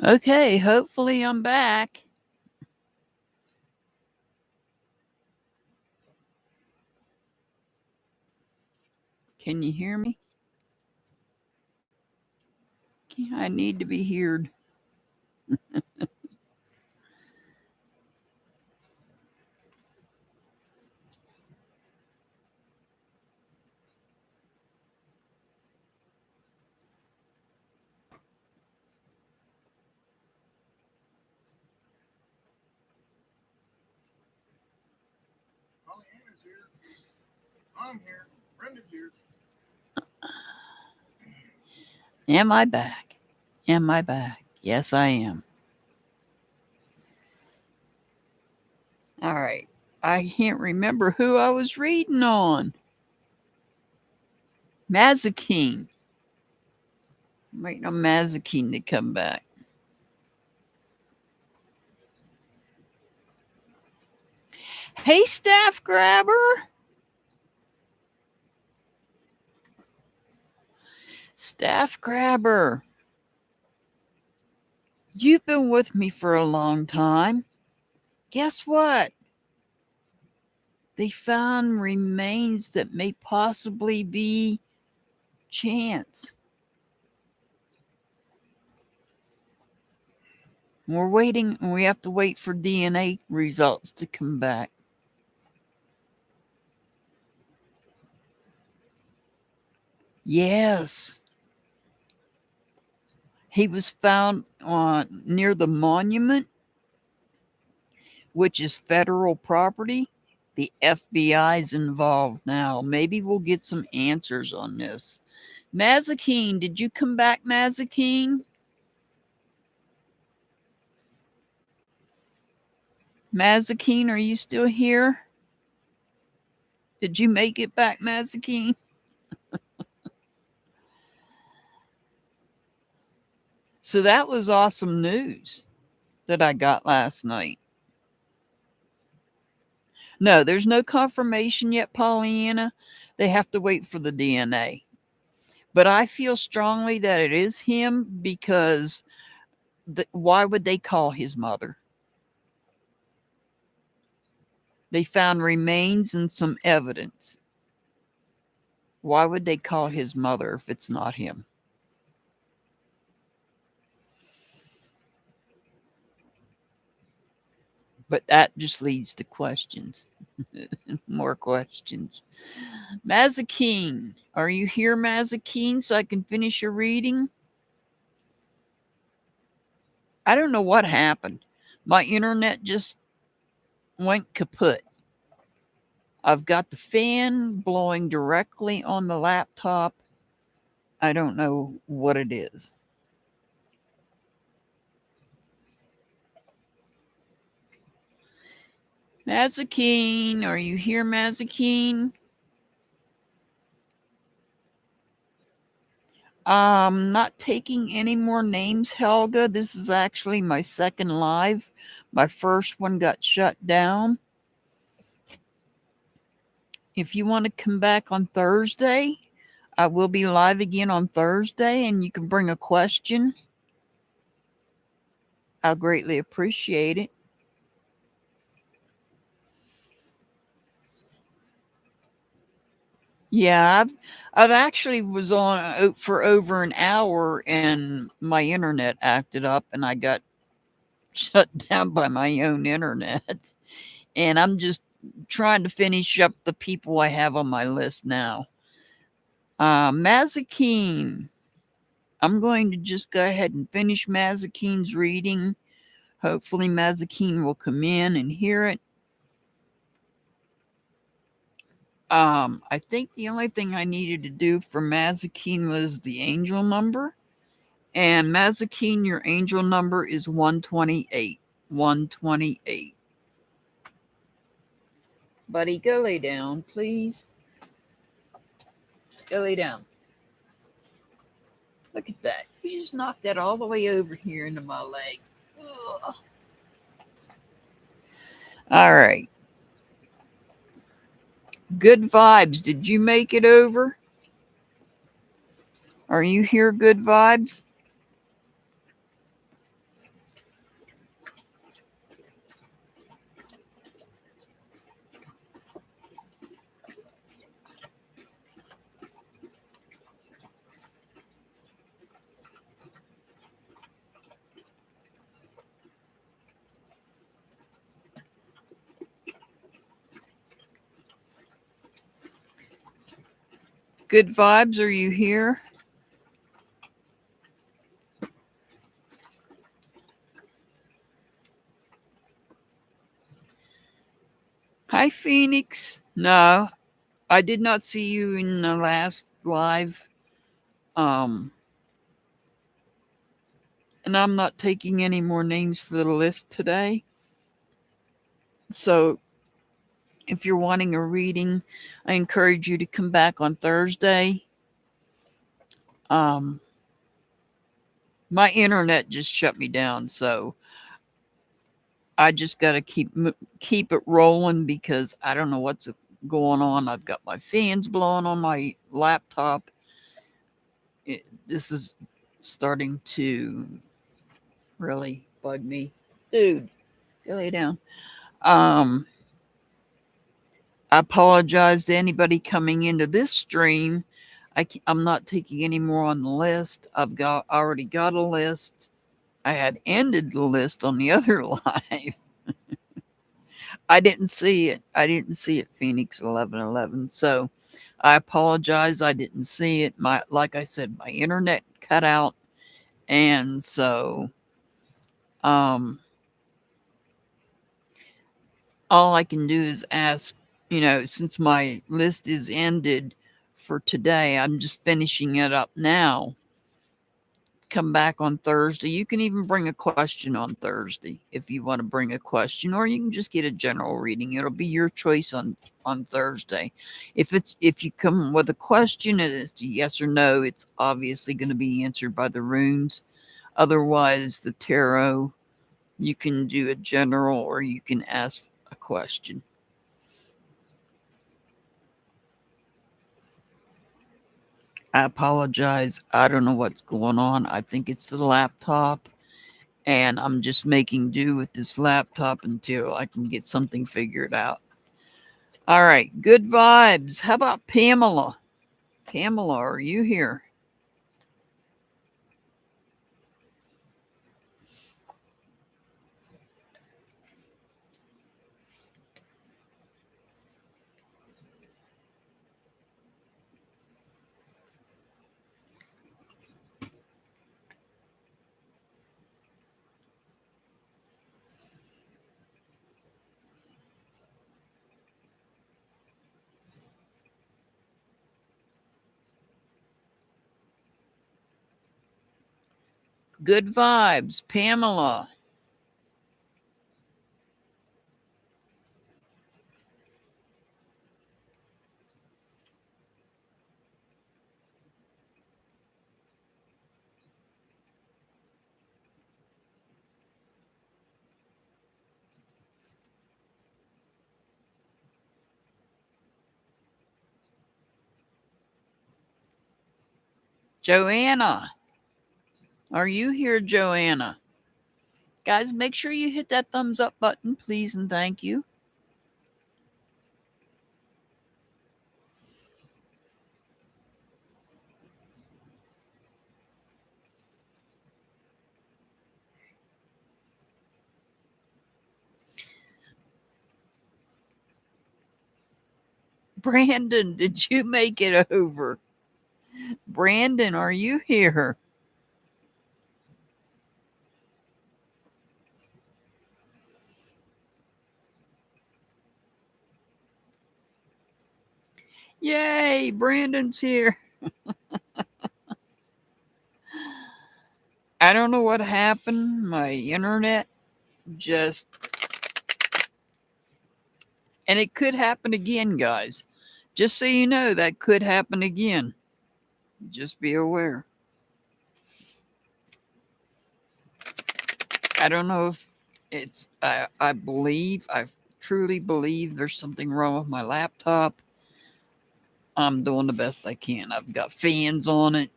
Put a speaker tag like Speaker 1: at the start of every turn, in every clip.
Speaker 1: Okay, hopefully I'm back. Can you hear me? I need to be heard.
Speaker 2: Pollyanna's here. I'm here. Brenda's here.
Speaker 1: Am I back? Am I back? Yes, I am. All right. I can't remember who I was reading on. Mazikeen. I'm waiting on Mazikeen to come back. Hey, staff grabber. Staff grabber. You've been with me for a long time. Guess what? They found remains that may possibly be chance. We're waiting, and we have to wait for DNA results to come back. Yes. He was found on near the monument, which is federal property. The FBI's involved now. Maybe we'll get some answers on this. Mazikeen, did you come back, Mazikeen? Mazikeen, are you still here? Did you make it back, Mazikeen? So that was awesome news that I got last night. No, there's no confirmation yet, Pollyanna. They have to wait for the DNA. But I feel strongly that it is him because why would they call his mother? They found remains and some evidence. Why would they call his mother if it's not him? But that just leads to questions. More questions. Mazikeen, are you here, Mazikeen, so I can finish your reading? I don't know what happened. My internet just went kaput. I've got the fan blowing directly on the laptop. I don't know what it is. Mazikeen, are you here, Mazikeen? Not taking any more names, Helga. This is actually my second live. My first one got shut down. If you want to come back on Thursday, I will be live again on Thursday and you can bring a question. I'll greatly appreciate it. Yeah, I've actually was on for over an hour and my internet acted up and I got shut down by my own internet. And I'm just trying to finish up the people I have on my list now. Mazikeen. I'm going to just go ahead and finish Mazikeen's reading. Hopefully Mazikeen will come in and hear it. I think the only thing I needed to do for Mazikeen was the angel number. And Mazikeen, your angel number is 128. 128. Buddy, go lay down, please. Go lay down. Look at that. You just knocked that all the way over here into my leg. Ugh. All right. Good vibes. Did you make it over? Are you here, good vibes? Good Vibes, are you here? Hi, Phoenix. No, I did not see you in the last live. Um, and I'm not taking any more names for the list today. So if you're wanting a reading, I encourage you to come back on Thursday. Um, my internet just shut me down, so I just got to keep it rolling because I don't know what's going on. I've got my fans blowing on my laptop. This is starting to really bug me, dude. Go lay down. Um, I apologize to anybody coming into this stream. I'm not taking any more on the list. Already got a list. I had ended the list on the other live. I didn't see it. I didn't see it, Phoenix 1111. So I apologize. I didn't see it. Like I said, my internet cut out, and so um, all I can do is ask. Since my list is ended for today, I'm just finishing it up now. Come back on Thursday. You can even bring a question on Thursday if you want to bring a question, or you can just get a general reading. It'll be your choice on Thursday. If you come with a question and it's a yes or no, it's obviously going to be answered by the runes. Otherwise, the tarot, you can do a general or you can ask a question. I apologize. I don't know what's going on. I think it's the laptop. And I'm just making do with this laptop until I can get something figured out. All right, good vibes. How about Pamela? Pamela, are you here? Good vibes, Pamela. Joanna, are you here, Joanna? Guys, make sure you hit that thumbs up button, please, and thank you. Brandon, did you make it over? Brandon, are you here? Yay, Brandon's here. I don't know what happened. My internet just. And it could happen again, guys. Just so you know, that could happen again. Just be aware. I don't know if I believe, I truly believe there's something wrong with my laptop. I'm doing the best I can. I've got fans on it.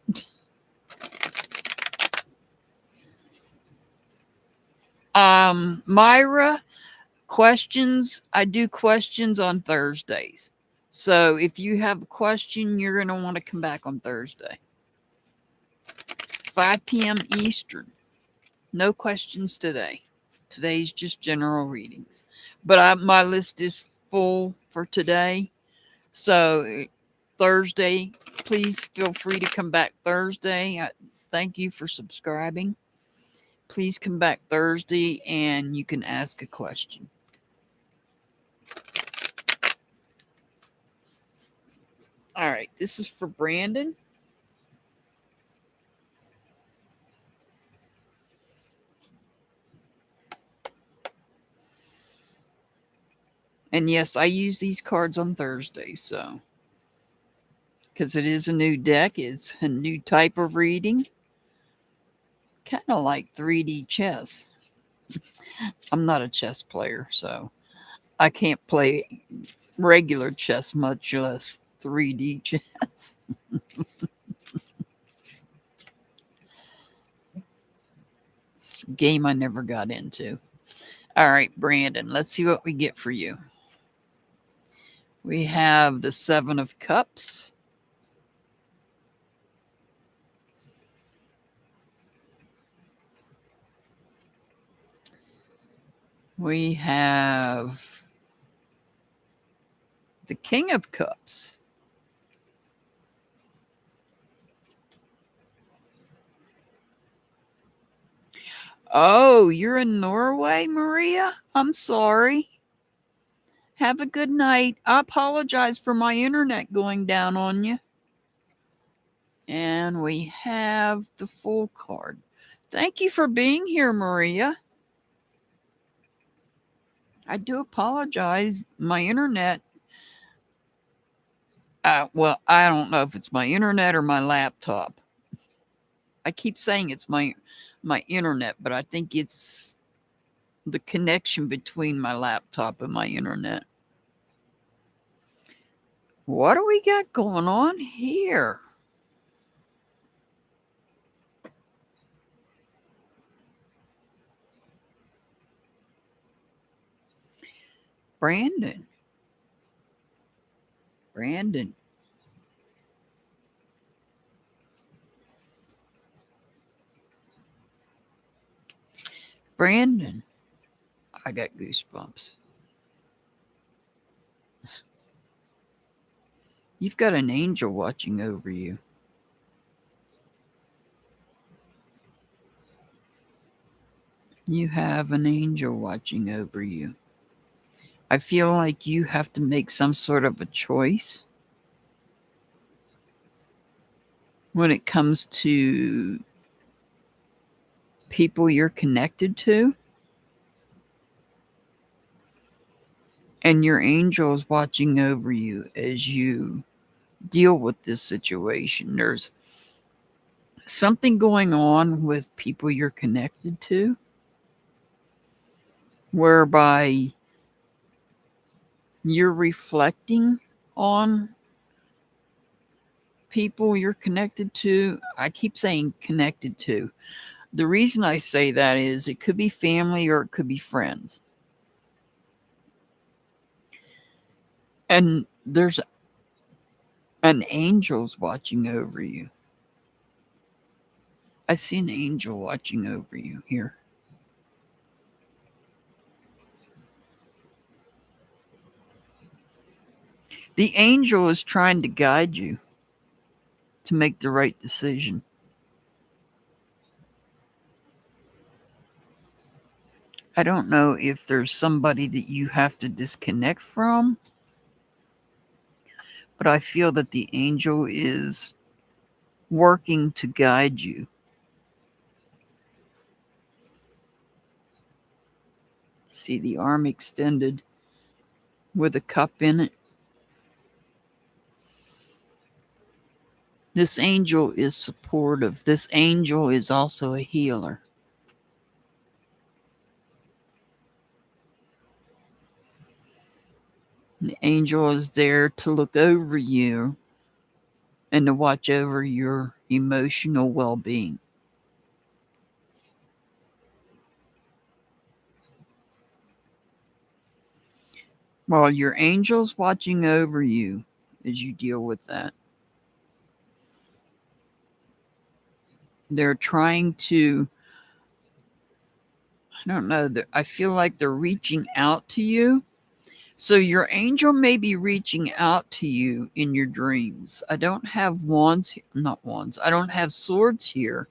Speaker 1: Myra, questions. I do questions on Thursdays. So if you have a question, you're going to want to come back on Thursday. 5 p.m. Eastern. No questions today. Today's just general readings. But my list is full for today. So Thursday, please feel free to come back Thursday. Thank you for subscribing. Please come back Thursday and you can ask a question. All right, this is for Brandon. And yes, I use these cards on Thursday, so because it is a new deck, it's a new type of reading, kind of like 3D chess. I'm not a chess player, so I can't play regular chess, much less 3D chess. It's a game I never got into. All right, Brandon, let's see what we get for you. We have the Seven of Cups. We have the King of Cups. Oh, you're in Norway, Maria? I'm sorry. Have a good night. I apologize for my internet going down on you. And we have the Fool card. Thank you for being here, Maria. I do apologize. My internet. Well, I don't know if it's my internet or my laptop. I keep saying it's my internet, but I think it's the connection between my laptop and my internet. What do we got going on here? Brandon. Brandon. Brandon. I got goosebumps. You've got an angel watching over you. You have an angel watching over you. I feel like you have to make some sort of a choice when it comes to people you're connected to. And your angel is watching over you as you deal with this situation. There's something going on with people you're connected to, whereby you're reflecting on people you're connected to. I keep saying connected to. The reason I say that is it could be family or it could be friends. And there's an angel's watching over you. I see an angel watching over you here. The angel is trying to guide you to make the right decision. I don't know if there's somebody that you have to disconnect from, but I feel that the angel is working to guide you. See the arm extended with a cup in it. This angel is supportive. This angel is also a healer. The angel is there to look over you and to watch over your emotional well-being. While your angel's watching over you as you deal with that, they're trying to, I don't know, I feel like they're reaching out to you So your angel may be reaching out to you in your dreams. I don't have wands, not wands. I don't have swords here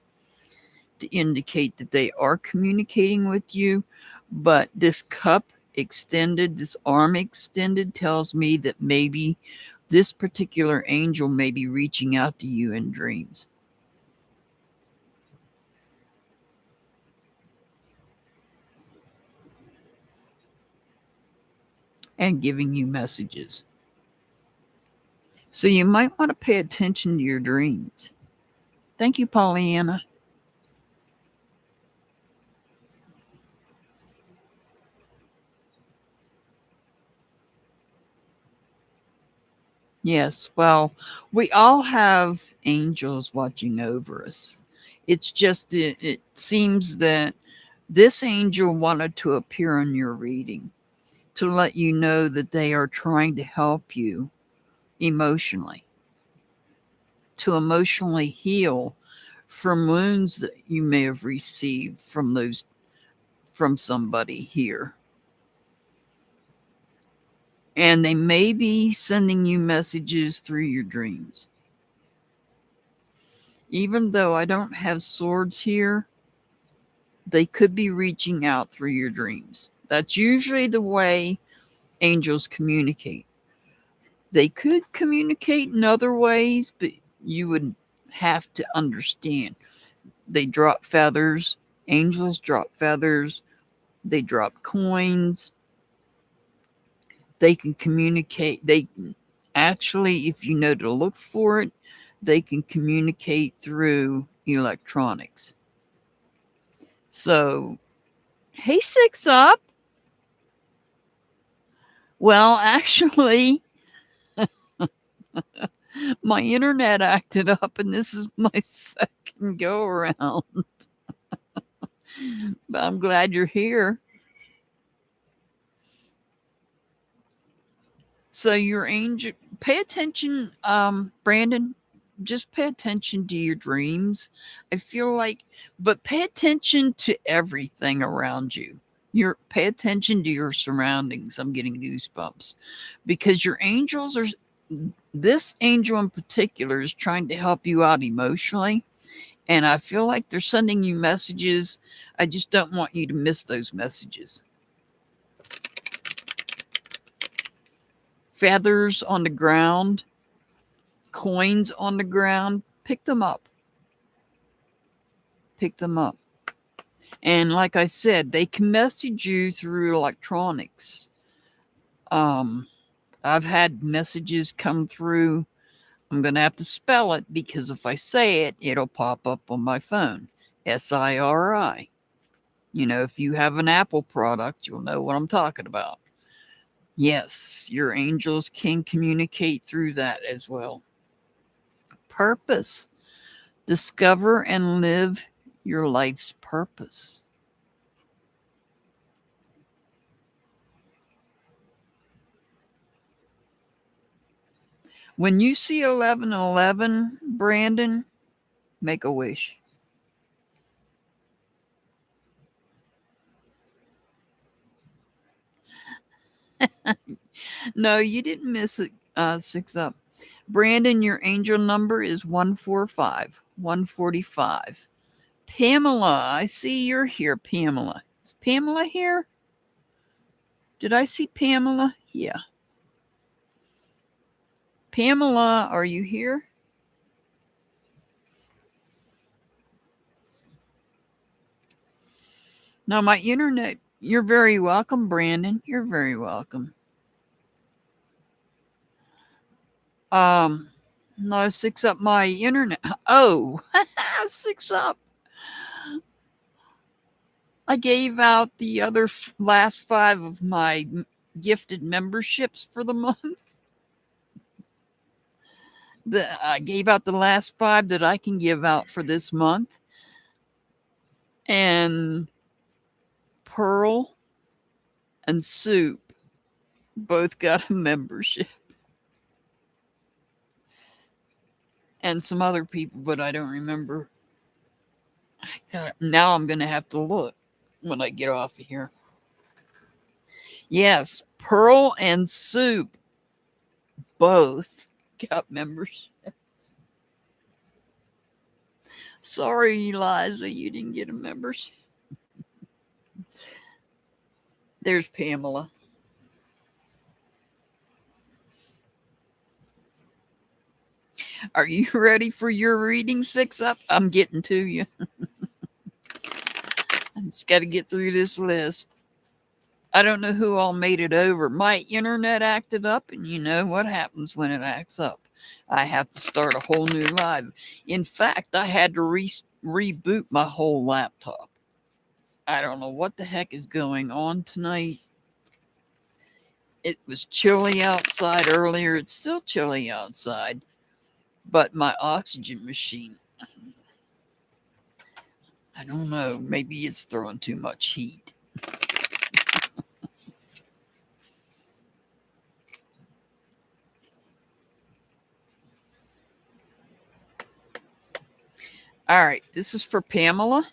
Speaker 1: to indicate that they are communicating with you, but this cup extended, this arm extended tells me that maybe this particular angel may be reaching out to you in dreams. And giving you messages. So you might want to pay attention to your dreams. Thank you, Pollyanna. Yes, well, we all have angels watching over us. It's just, it seems that this angel wanted to appear on your reading to let you know that they are trying to help you emotionally, to emotionally heal from wounds that you may have received from somebody here. And they may be sending you messages through your dreams. Even though I don't have swords here, they could be reaching out through your dreams. That's usually the way angels communicate. They could communicate in other ways, but you would have to understand. They drop feathers, angels drop feathers, they drop coins. They can communicate. They actually, if you know to look for it, they can communicate through electronics. So, hey, Six Up. Well, actually, my internet acted up, and this is my second go around. But I'm glad you're here. So, your angel, pay attention, Brandon. Just pay attention to your dreams. I feel like, but pay attention to everything around you. Pay attention to your surroundings. I'm getting goosebumps because your angels are. This angel in particular is trying to help you out emotionally, and I feel like they're sending you messages. I just don't want you to miss those messages. Feathers on the ground, coins on the ground, pick them up. Pick them up. And like I said, they can message you through electronics. Um, I've had messages come through. I'm going to have to spell it because if I say it, it'll pop up on my phone. SIRI. You know, if you have an Apple product, you'll know what I'm talking about. Yes, your angels can communicate through that as well. Purpose. Discover and live your life's purpose. When you see 1111, Brandon, make a wish. No, you didn't miss it. Six up. Brandon, your angel number is 145, 145. Pamela, I see you're here, Pamela. Is Pamela here? Did I see Pamela? Yeah. Pamela, are you here? No, my internet. You're very welcome, Brandon. You're very welcome. Um, no, Six up my internet. Oh, Six up. I gave out the other last 5 of my gifted memberships for the month. I gave out the last 5 that I can give out for this month. And Pearl and Soup both got a membership. And some other people, but I don't remember. Now I'm going to have to look when I get off of here. Yes, Pearl and Soup both got memberships. Sorry, Eliza, you didn't get a membership. There's Pamela. Are you ready for your reading 6 up? I'm getting to you. I just got to get through this list. I don't know who all made it over. My internet acted up, and you know what happens when it acts up. I have to start a whole new live. In fact, I had to reboot my whole laptop. I don't know what the heck is going on tonight. It was chilly outside earlier. It's still chilly outside. But my oxygen machine, I don't know. Maybe it's throwing too much heat. All right, this is for Pamela.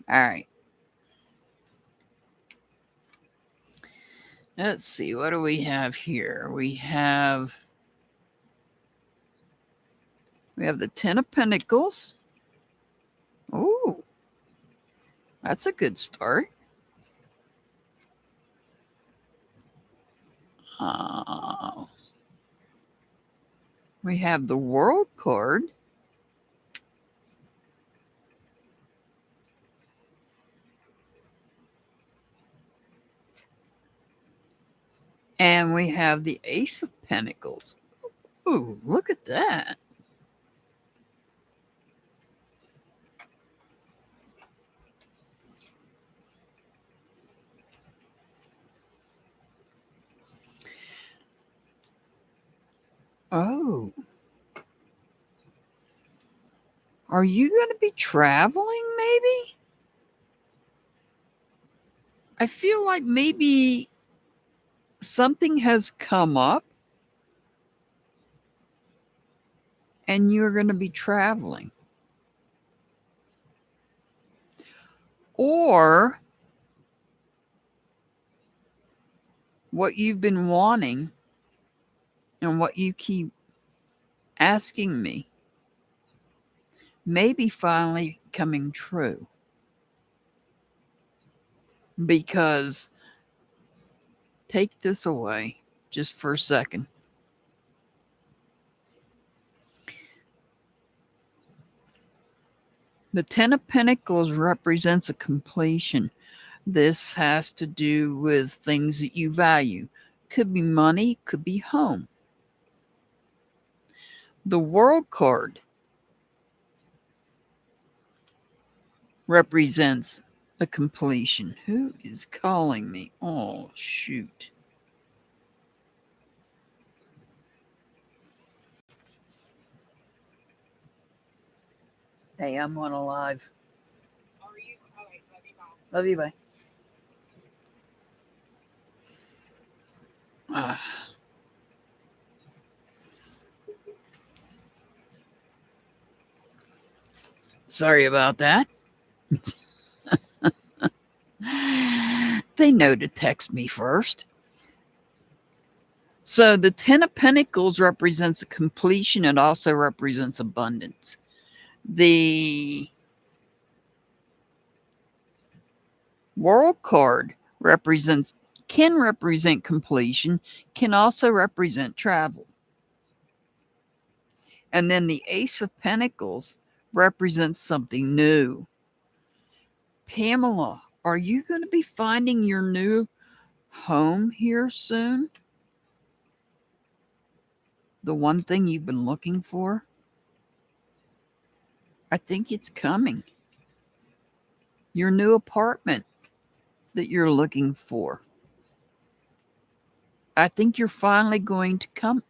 Speaker 1: All right. Let's see, what do we have here? We have the Ten of Pentacles. Ooh, that's a good start. We have the World card. And we have the Ace of Pentacles. Ooh, look at that. Oh. Are you going to be traveling, maybe? I feel like maybe something has come up and you're going to be traveling. Or what you've been wanting and what you keep asking me may be finally coming true. Because take this away just for a second. The Ten of Pentacles represents a completion. This has to do with things that you value. Could be money, could be home. The World card represents a completion. Who is calling me? Oh, shoot. Hey, I'm on a live.
Speaker 2: How are you? All right, love you, bye.
Speaker 1: Love you, bye. Sorry about that. They know to text me first. So the Ten of Pentacles represents a completion. It also represents abundance. The World card can represent completion, can also represent travel. And then the Ace of Pentacles represents something new. Pamela, are you going to be finding your new home here soon? The one thing you've been looking for? I think it's coming. Your new apartment that you're looking for. I think you're finally going to come.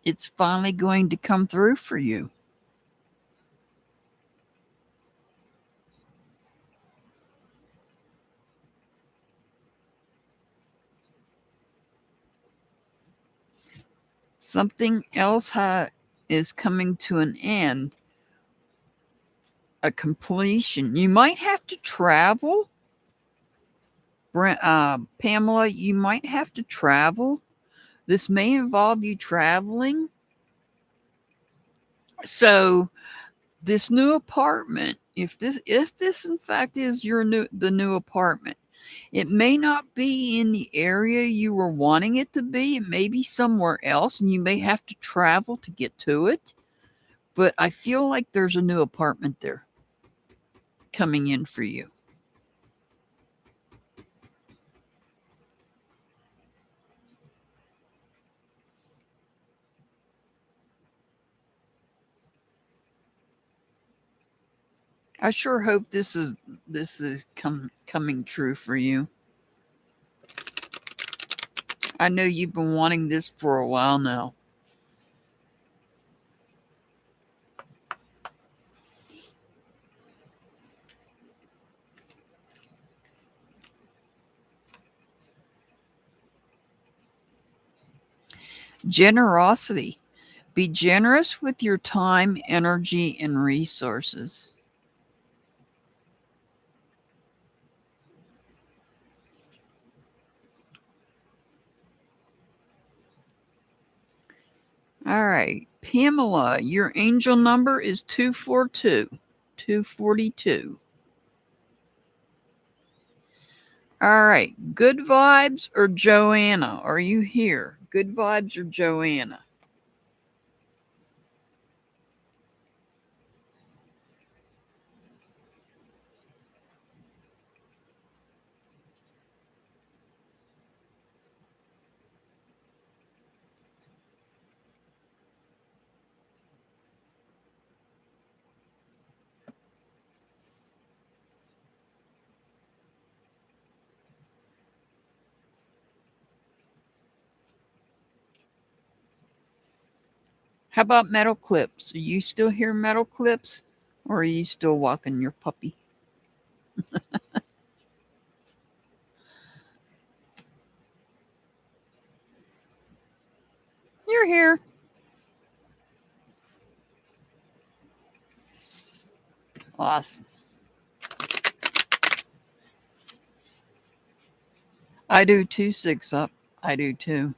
Speaker 1: It's finally going to come through for you. Something else is coming to an end, a completion. You might have to travel. Pamela, you might have to travel. This may involve you traveling. So this new apartment, if this in fact is the new apartment, it may not be in the area you were wanting it to be. It may be somewhere else, and you may have to travel to get to it. But I feel like there's a new apartment there coming in for you. I sure hope this is coming true for you. I know you've been wanting this for a while now. Generosity. Be generous with your time, energy, and resources. All right. Pamela, your angel number is 242. 242. All right. Good vibes or Joanna? Are you here? Good vibes or Joanna? How about metal clips? Are you still here, metal clips? Or are you still walking your puppy? You're here. Awesome. I do too, 6 up. I do too.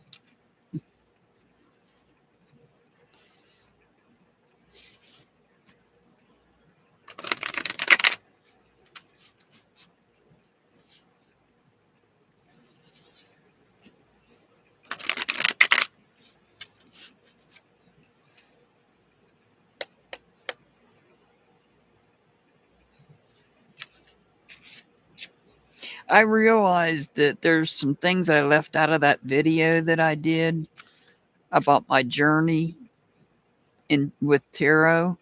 Speaker 1: I realized that there's some things I left out of that video that I did about my journey in with tarot,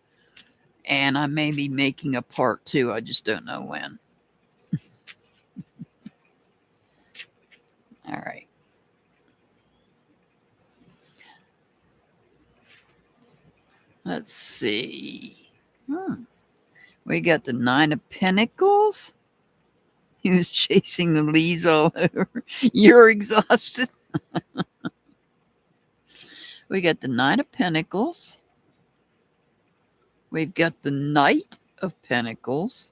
Speaker 1: and I may be making a part 2. I just don't know when. All right. Let's see. We got the 9 of Pentacles. He was chasing the leaves all over. You're exhausted. We got the 9 of Pentacles. We've got the Knight of Pentacles.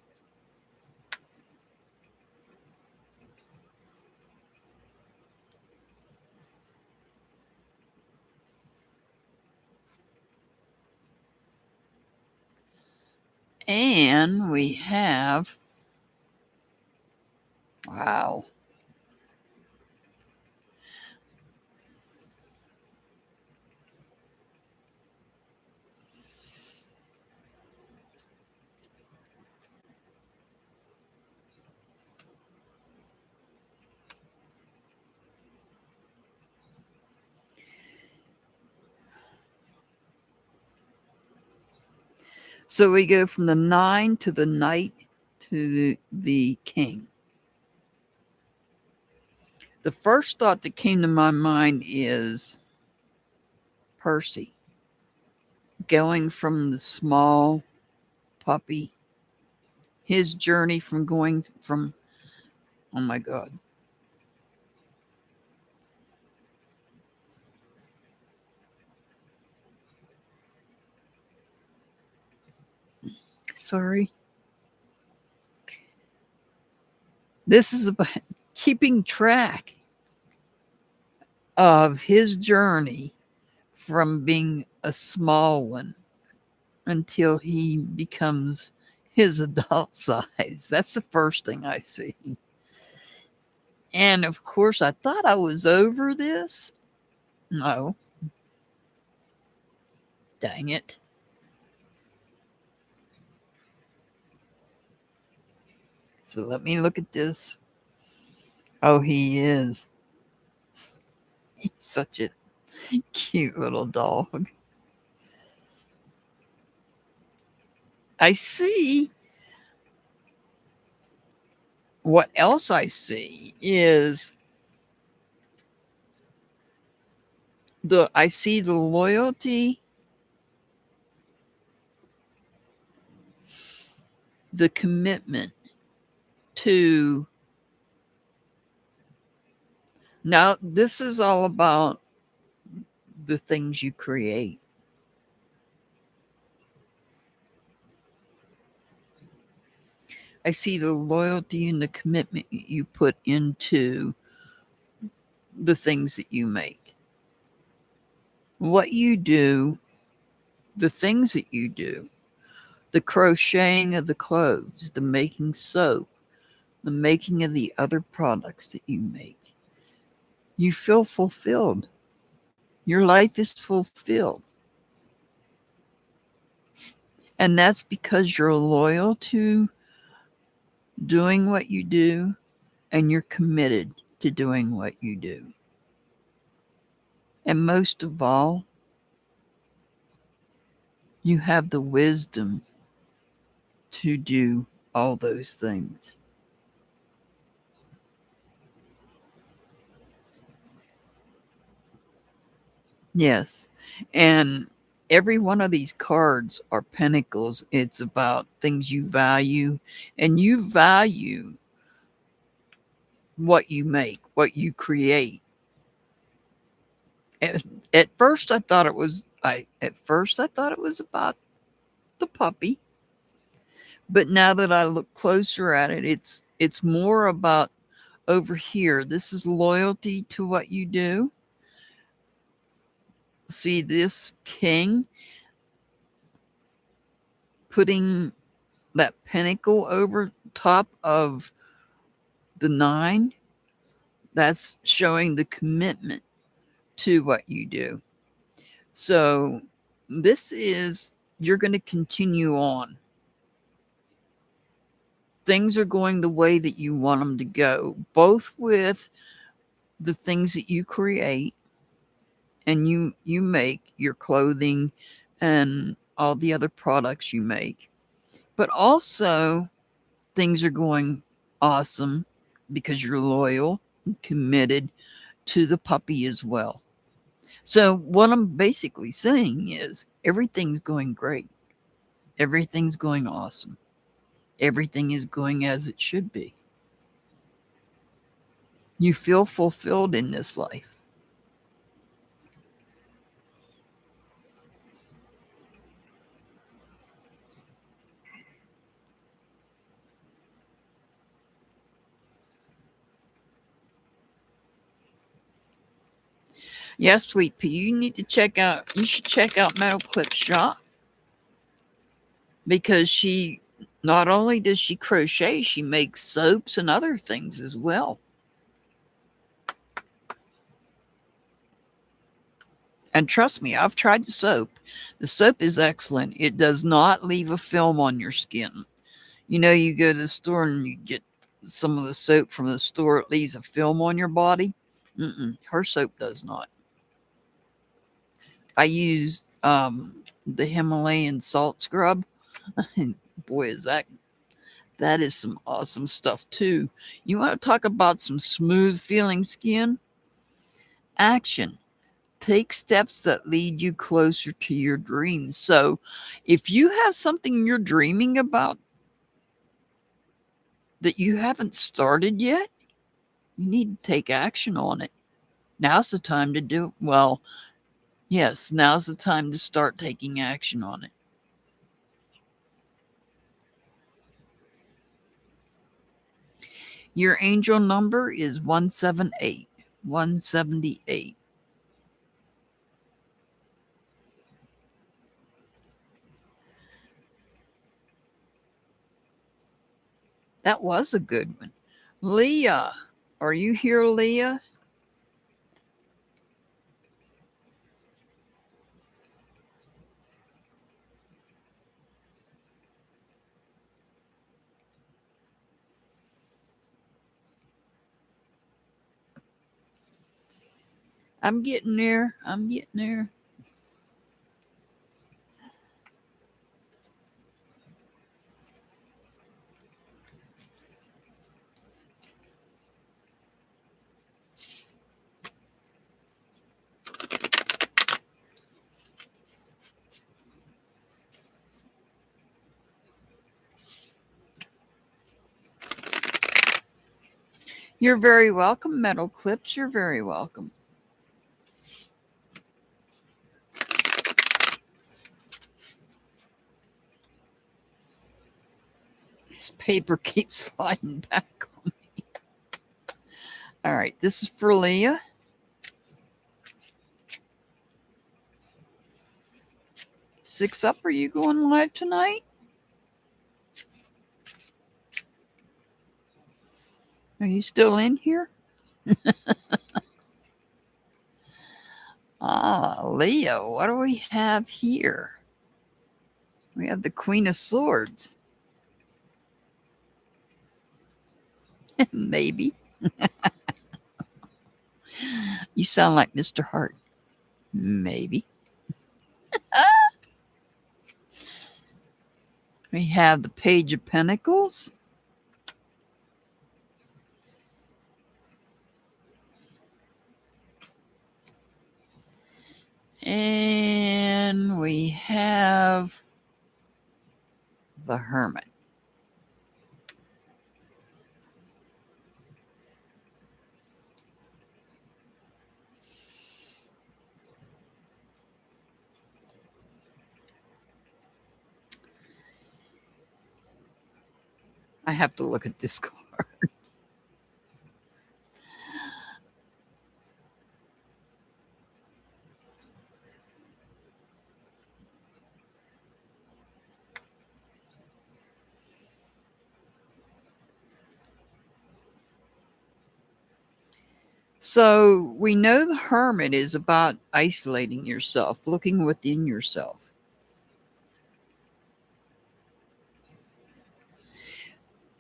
Speaker 1: And we have, wow. So we go from the 9 to the Knight to the King. The first thought that came to my mind is Percy going from the small puppy, his journey from going from, oh my God. Sorry. This is about keeping track of his journey from being a small one until he becomes his adult size. That's the first thing I see. And of course, I thought I was over this. No, dang it. So let me look at this. Oh, he is. He's such a cute little dog. I see. What else I see is I see the loyalty, the commitment to. Now this is all about the things you create. I see the loyalty and the commitment you put into the things that you make. What you do, the things that you do, the crocheting of the clothes, the making soap, the making of the other products that you make. You feel fulfilled. Your life is fulfilled. And that's because you're loyal to doing what you do and you're committed to doing what you do. And most of all, you have the wisdom to do all those things. Yes. And every one of these cards are pentacles. It's about things you value, and you value what you make, what you create. At, at first I thought it was about the puppy. But now that I look closer at it, it's more about over here. This is loyalty to what you do. See this king putting that pentacle over top of the 9. That's showing the commitment to what you do. So this is, you're going to continue on. Things are going the way that you want them to go, both with the things that you create and you make, your clothing and all the other products you make, but also things are going awesome because you're loyal and committed to the puppy as well. So what I'm basically saying is everything's going great, everything's going awesome, everything is going as it should be. You feel fulfilled in this life. Yes, Sweet Pea, you should check out Metal Clip Shop, because she, not only does she crochet, she makes soaps and other things as well. And trust me, I've tried the soap. The soap is excellent. It does not leave a film on your skin. You know, you go to the store and you get some of the soap from the store, it leaves a film on your body. Her soap does not. I use the Himalayan salt scrub. And boy, that is some awesome stuff too. You want to talk about some smooth feeling skin? Action. Take steps that lead you closer to your dreams. So if you have something you're dreaming about that you haven't started yet, you need to take action on it. Now's the time to do it. Well, yes, now's the time to start taking action on it. Your angel number is 178. 178. That was a good one. Leah, are you here, Leah? I'm getting there. I'm getting there. You're very welcome, Metal Clips. You're very welcome. This paper keeps sliding back on me. All right, this is for Leah. Six Up, are you going live tonight? Are you still in here? Leah, what do we have here? We have the Queen of Swords. Maybe. You sound like Mr. Hart. Maybe. We have the Page of Pentacles. And we have the Hermit. I have to look at this card. So we know the Hermit is about isolating yourself, looking within yourself.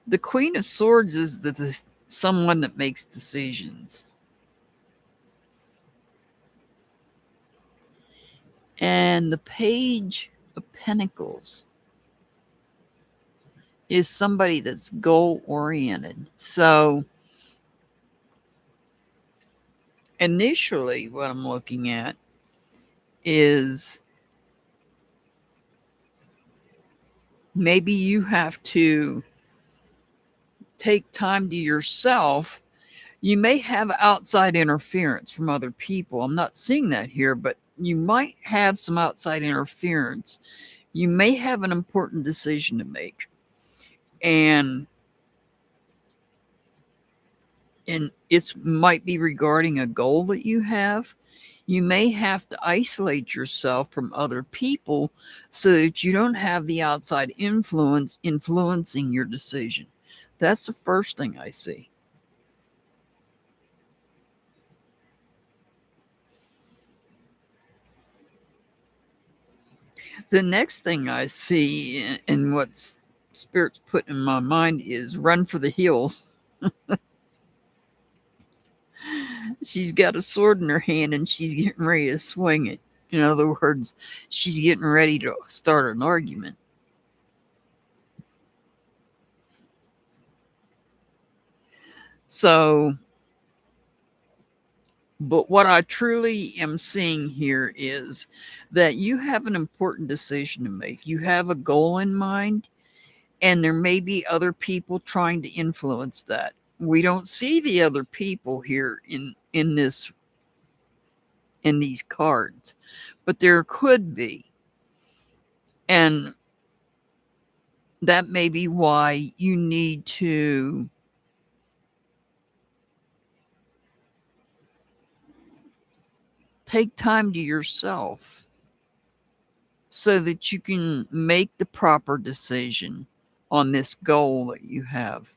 Speaker 1: The Queen of Swords is someone that makes decisions. And the Page of Pentacles is somebody that's goal oriented. So initially, what I'm looking at is maybe you have to take time to yourself. You may have outside interference from other people. I'm not seeing that here, but you might have some outside interference. You may have an important decision to make. And it might be regarding a goal that you have. You may have to isolate yourself from other people so that you don't have the outside influence influencing your decision. That's the first thing I see. The next thing I see and what Spirit's put in my mind is run for the hills. She's got a sword in her hand and she's getting ready to swing it. In other words, she's getting ready to start an argument. So, but what I truly am seeing here is that you have an important decision to make. You have a goal in mind, and there may be other people trying to influence that. We don't see the other people here in these cards, but there could be. And that may be why you need to take time to yourself so that you can make the proper decision on this goal that you have.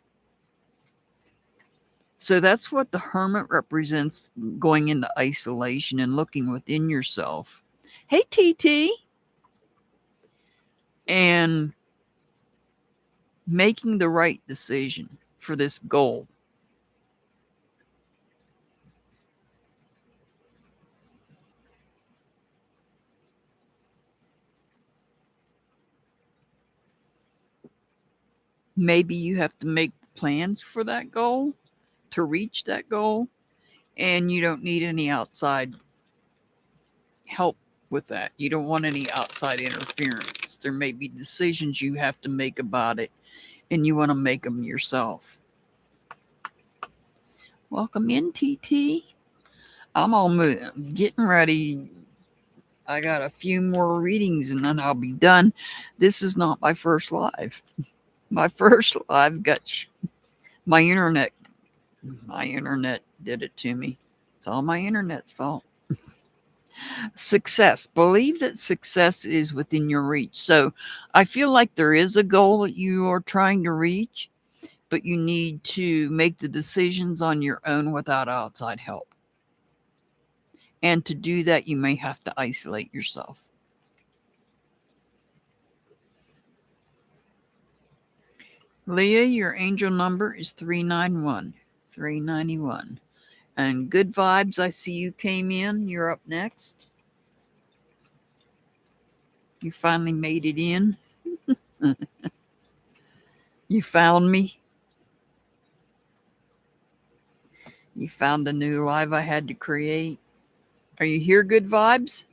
Speaker 1: So that's what the hermit represents, going into isolation and looking within yourself. Hey, TT. And making the right decision for this goal. Maybe you have to make plans for that goal to reach that goal, and you don't need any outside help with that. You don't want any outside interference. There may be decisions you have to make about it, and you want to make them yourself. Welcome in, TT. I'm almost getting ready. I got a few more readings and then I'll be done. This is not my first live. My first live got my internet. My internet did it to me. It's all my internet's fault. Success. Believe that success is within your reach. So I feel like there is a goal that you are trying to reach, but you need to make the decisions on your own without outside help. And to do that, you may have to isolate yourself. Leah, your angel number is 391. 391. And good vibes, I see you came in. You're up next. You finally made it in. You found me. You found the new live I had to create. Are you here, good vibes?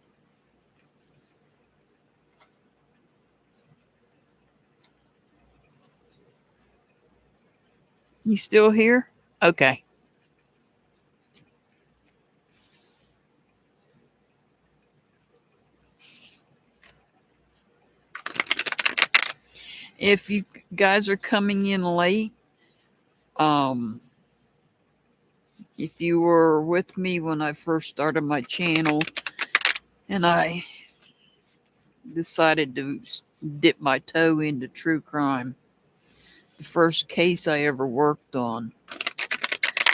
Speaker 1: You still here? Okay. If you guys are coming in late, if you were with me when I first started my channel and I decided to dip my toe into true crime, the first case I ever worked on,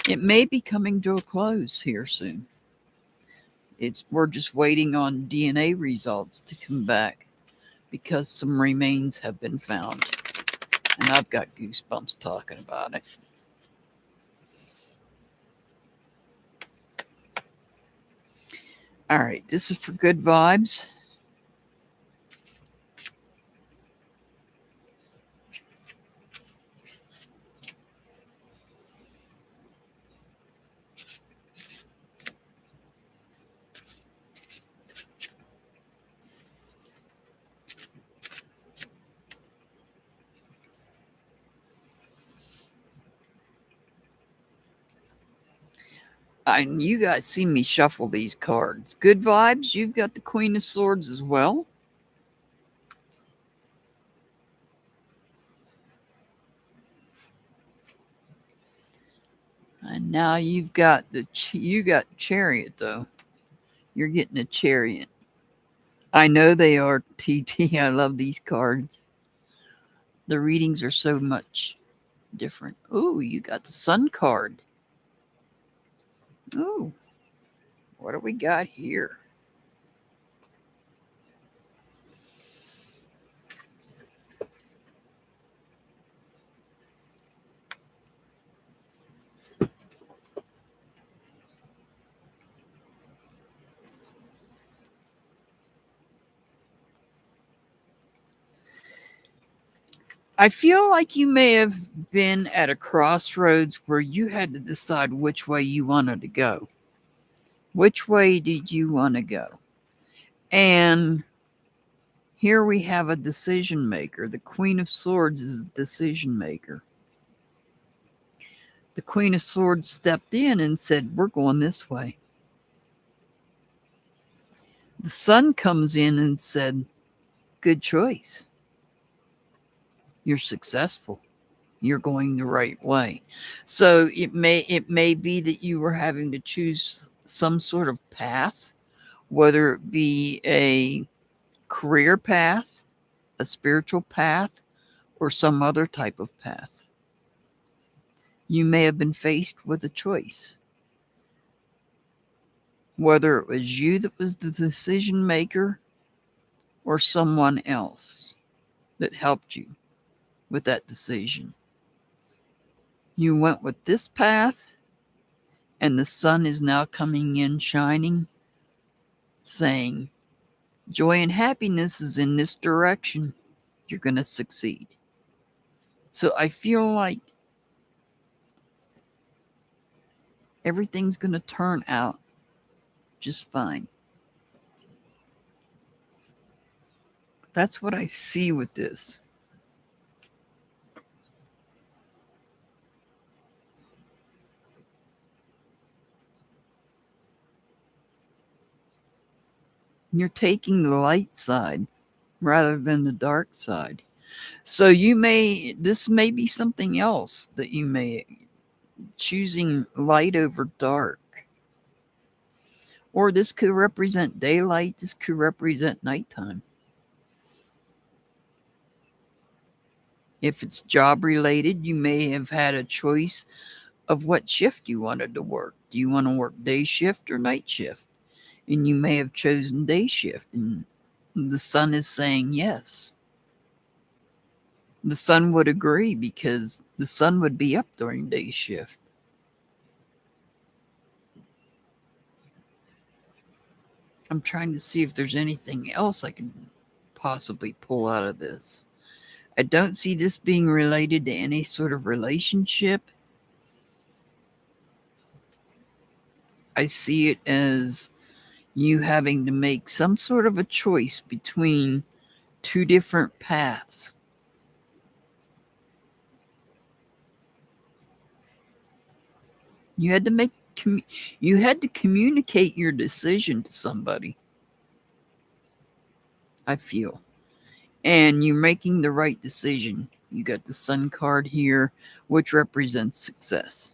Speaker 1: it may be coming to a close here soon. We're just waiting on DNA results to come back because some remains have been found. And I've got goosebumps talking about it. All right, this is for good vibes. And you guys see me shuffle these cards. Good vibes, you've got the Queen of Swords as well. And now you've got you got Chariot though. You're getting a Chariot. I know they are, TT. I love these cards. The readings are so much different. Ooh, you got the Sun card. Ooh, what do we got here? I feel like you may have been at a crossroads where you had to decide which way you wanted to go. Which way did you want to go? And here we have a decision maker. The Queen of Swords is a decision maker. The Queen of Swords stepped in and said, we're going this way. The Sun comes in and said, good choice. You're successful. You're going the right way. So it may be that you were having to choose some sort of path whether it be a career path, a spiritual path, or some other type of path. You may have been faced with a choice, whether it was you that was the decision maker or someone else that helped you with that decision. You went with this path, and the sun is now coming in shining, saying, joy and happiness is in this direction. You're going to succeed. So I feel like everything's going to turn out just fine. That's what I see with this. You're taking the light side rather than the dark side. So this may be something else that you may choosing light over dark. Or this could represent daylight, this could represent nighttime. If it's job related, you may have had a choice of what shift you wanted to work. Do you want to work day shift or night shift? And you may have chosen day shift, and the sun is saying yes. The sun would agree because the sun would be up during day shift. I'm trying to see if there's anything else I can possibly pull out of this. I don't see this being related to any sort of relationship. I see it as you having to make some sort of a choice between two different paths. You had to communicate your decision to somebody, I feel. And you're making the right decision. You got the sun card here, which represents success.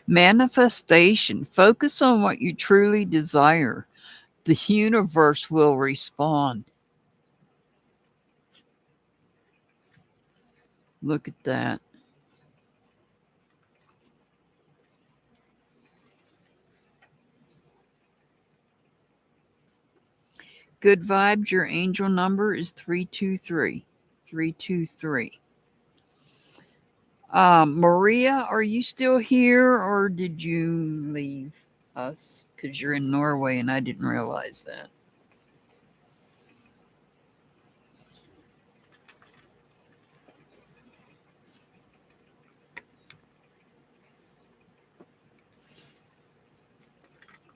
Speaker 1: Manifestation. Focus on what you truly desire. The universe will respond. Look at that. Good vibes. Your angel number is 323. 323. Maria, are you still here or did you leave us? Because you're in Norway and I didn't realize that.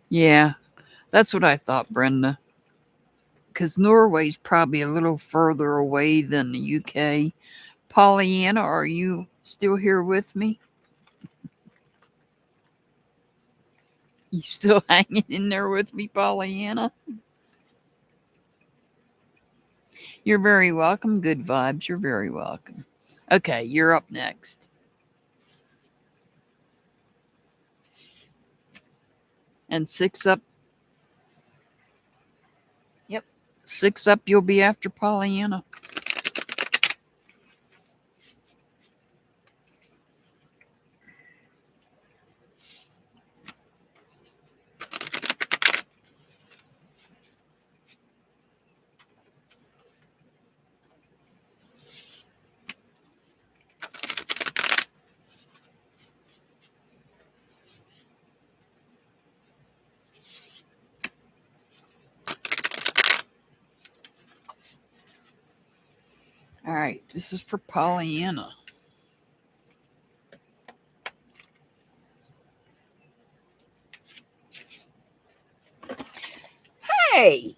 Speaker 1: Yeah, that's what I thought, Brenda. Because Norway's probably a little further away than the UK. Pollyanna, are you still here with me? You still hanging in there with me, Pollyanna? You're very welcome. Good vibes. You're very welcome. Okay, you're up next. And 6 up. Yep. 6 up, you'll be after Pollyanna. All right, this is for Pollyanna. Hey!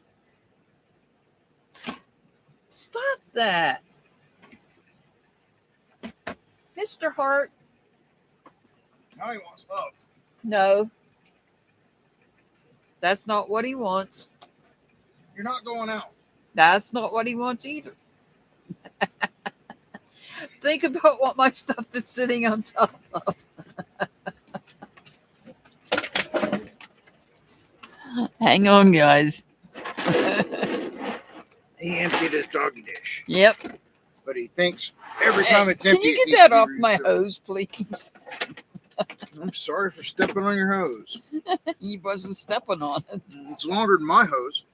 Speaker 1: Stop that. Mr. Hart.
Speaker 3: Now he wants love.
Speaker 1: No. That's not what he wants.
Speaker 3: You're not going out.
Speaker 1: That's not what he wants either. Think about what my stuff is sitting on top of. Hang on, guys.
Speaker 3: He emptied his doggy dish.
Speaker 1: Yep.
Speaker 3: But he thinks every time it's
Speaker 1: Can
Speaker 3: empty.
Speaker 1: you get that off my hose, please?
Speaker 3: I'm sorry for stepping on your hose.
Speaker 1: He wasn't stepping on it.
Speaker 3: It's longer than my hose.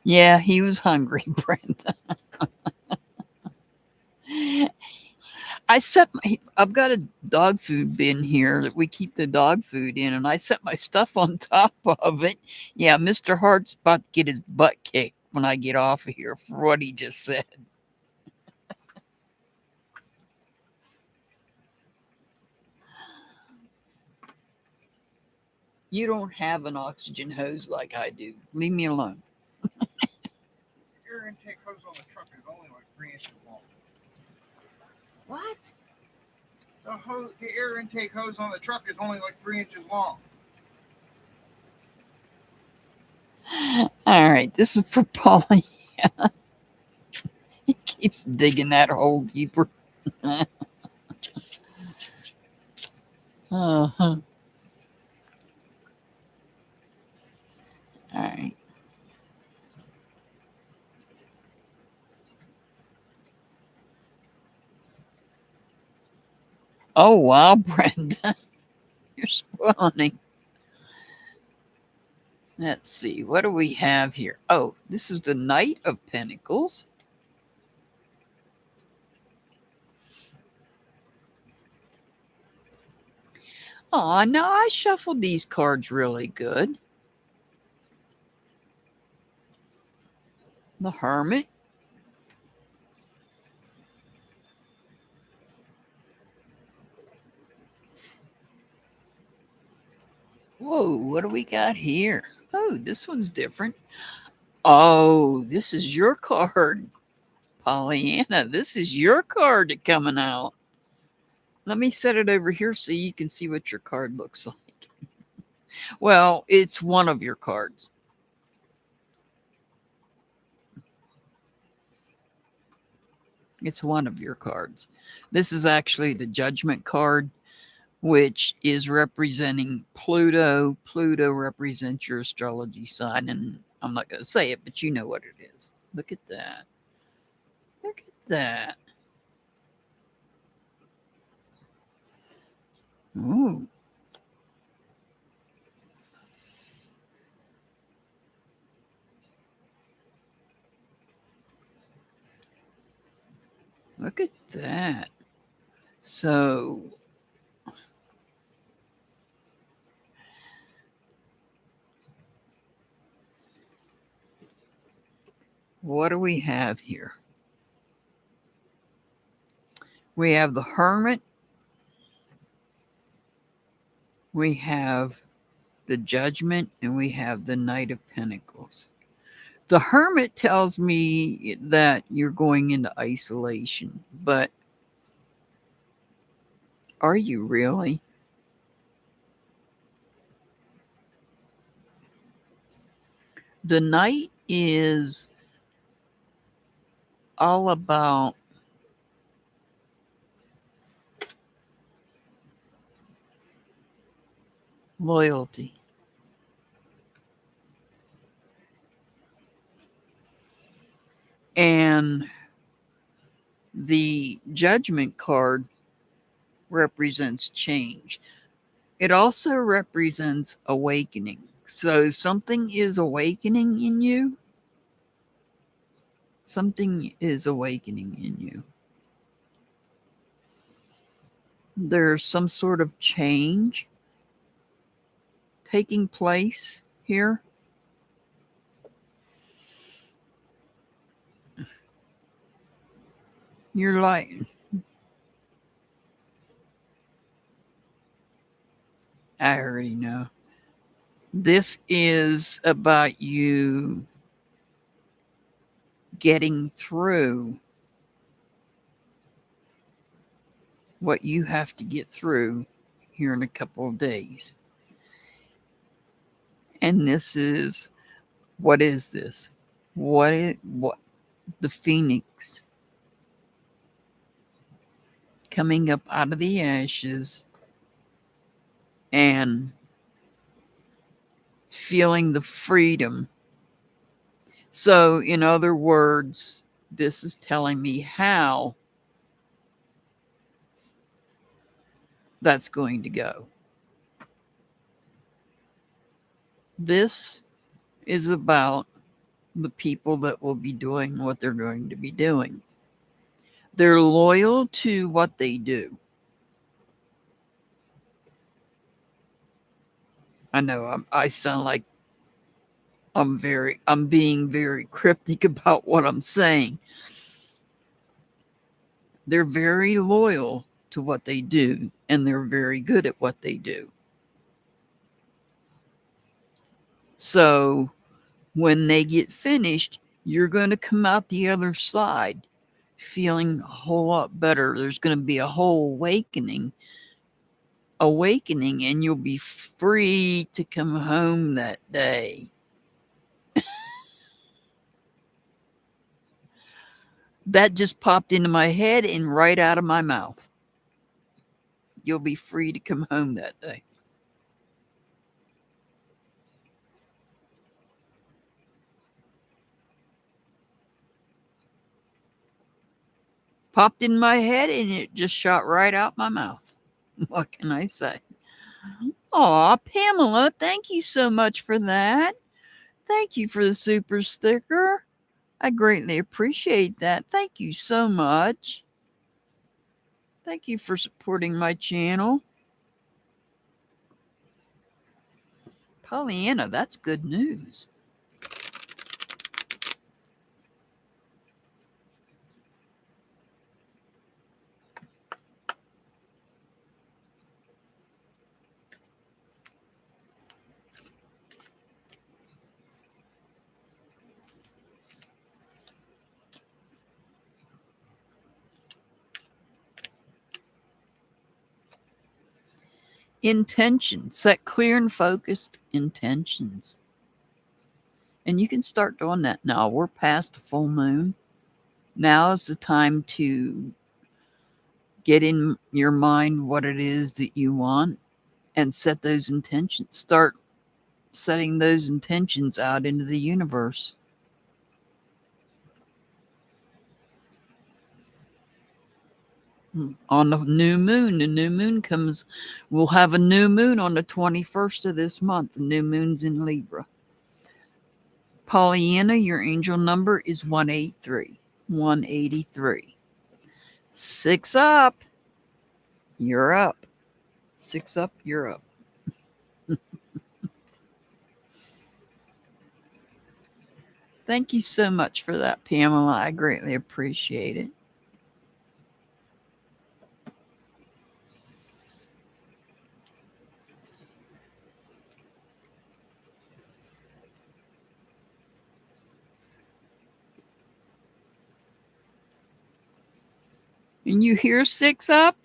Speaker 1: Yeah, he was hungry, Brenda. I've got a dog food bin here that we keep the dog food in, and I set my stuff on top of it. Yeah, Mr. Hart's about to get his butt kicked when I get off of here for what he just said. You don't have an oxygen hose like I do. Leave me alone.
Speaker 3: Air intake hose on the truck is only like 3 inches long.
Speaker 1: What?
Speaker 3: The air intake hose on the truck is only like 3 inches long.
Speaker 1: All right, this is for Polly. He keeps digging that hole deeper. Uh-huh. All right. Oh, wow, Brenda. You're spawning. Let's see. What do we have here? Oh, this is the Knight of Pentacles. Oh, now I shuffled these cards really good. The Hermit. Whoa, what do we got here? Oh, this one's different. Oh, this is your card, Pollyanna. This is your card coming out. Let me set it over here so you can see what your card looks like. Well, it's one of your cards. It's one of your cards. This is actually the Judgment card, which is representing Pluto. Pluto represents your astrology sign, and I'm not going to say it, but you know what it is. Look at that. Look at that. Ooh. Look at that. So, what do we have here? We have the Hermit. We have the Judgment, and we have the Knight of Pentacles. The Hermit tells me that you're going into isolation, but are you really? The Knight is all about loyalty. And the Judgment card represents change. It also represents awakening. So something is awakening in you. Something is awakening in you. There's some sort of change taking place here. You're like, I already know. This is about you getting through what you have to get through here in a couple of days. And this is, what is this? What the phoenix coming up out of the ashes and feeling the freedom. So, in other words, this is telling me how that's going to go. This is about the people that will be doing what they're going to be doing. They're loyal to what they do. I know I sound like I'm being very cryptic about what I'm saying. They're very loyal to what they do, and they're very good at what they do. So when they get finished, you're going to come out the other side feeling a whole lot better. There's going to be a whole awakening, and you'll be free to come home that day. That just popped into my head and right out of my mouth. You'll be free to come home that day. Popped in my head and it just shot right out my mouth. What can I say? Aw, Pamela, thank you so much for that. Thank you for the super sticker. I greatly appreciate that. Thank you so much. Thank you for supporting my channel. Pollyanna, that's good news. Intention. Set clear and focused intentions. And you can start doing that now. We're past the full moon. Now is the time to get in your mind what it is that you want and set those intentions. Start setting those intentions out into the universe. On the new moon comes, we'll have a new moon on the 21st of this month. The new moon's in Libra. Pollyanna, your angel number is 183. 183. 6 up. You're up. 6 up, you're up. Thank you so much for that, Pamela. I greatly appreciate it. And you hear 6 up?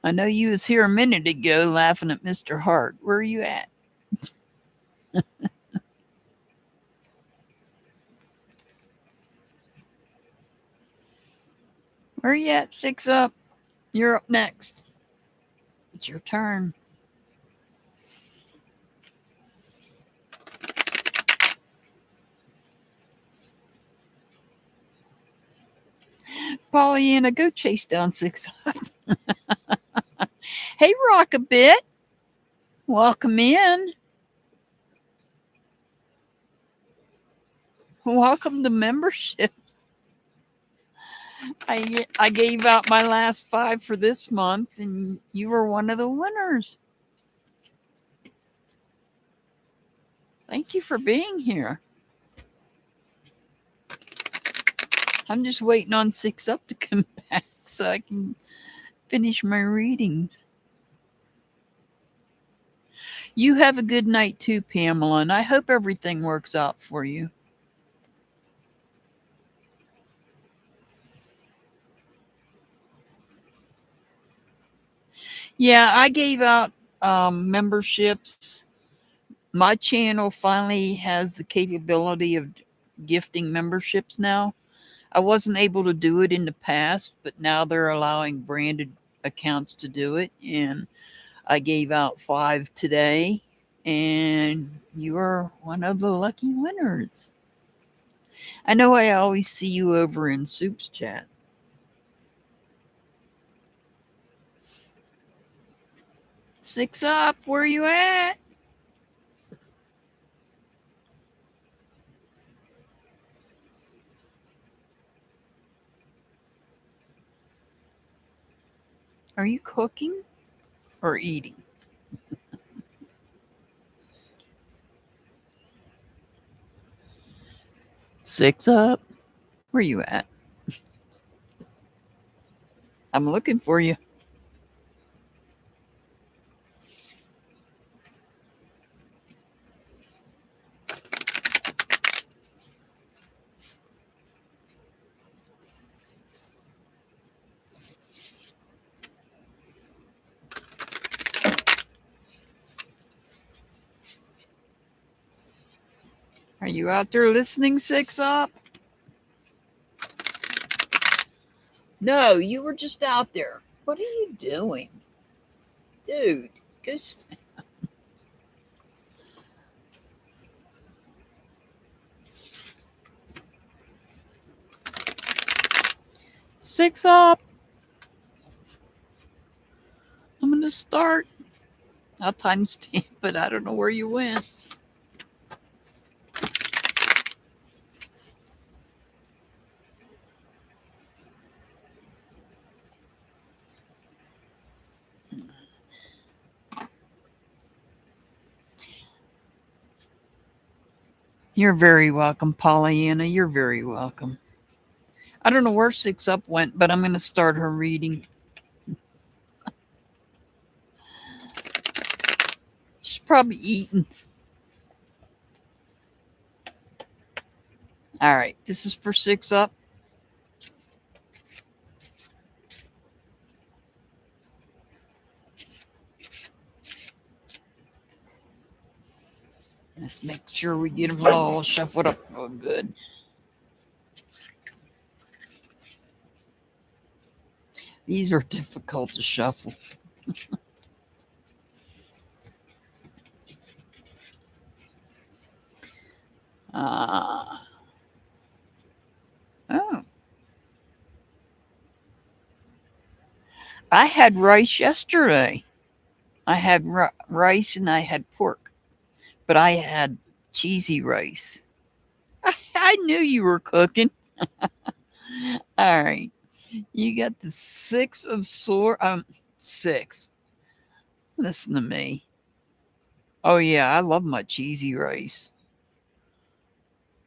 Speaker 1: I know you was here a minute ago laughing at Mr. Hart. Where are you at? Where are you at? 6 up. You're up next. It's your turn. Pollyanna, go chase down 6 up. Hey, Rock a Bit. Welcome in. Welcome to membership. I gave out my last 5 for this month, and you were one of the winners. Thank you for being here. I'm just waiting on 6 Up to come back so I can finish my readings. You have a good night too, Pamela, and I hope everything works out for you. Yeah, I gave out memberships. My channel finally has the capability of gifting memberships now. I wasn't able to do it in the past, but now they're allowing branded accounts to do it. And I gave out 5 today, and you are one of the lucky winners. I know I always see you over in Soup's chat. Six Up, where you at? Are you cooking or eating? Six Up, where you at? I'm looking for you. Are you out there listening, Six Up? No, you were just out there. What are you doing? Dude, go. Six Up. I'm going to start. I'll timestamp it. I don't know where you went. You're very welcome, Pollyanna. You're very welcome. I don't know where Six Up went, but I'm going to start her reading. She's probably eating. All right, this is for Six Up. Let's make sure we get them all shuffled up real good. These are difficult to shuffle. Oh. I had rice yesterday. I had rice and I had pork, but I had cheesy rice. I knew you were cooking. All right. You got the 6 of swords. 6. Listen to me. Oh, yeah. I love my cheesy rice.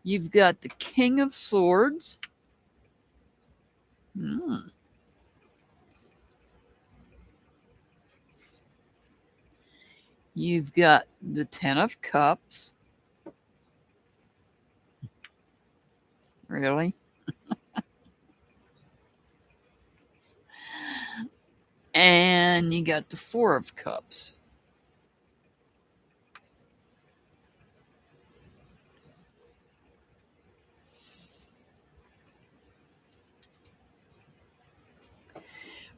Speaker 1: You've got the King of Swords. You've got the 10 of Cups. Really? And you got the 4 of Cups.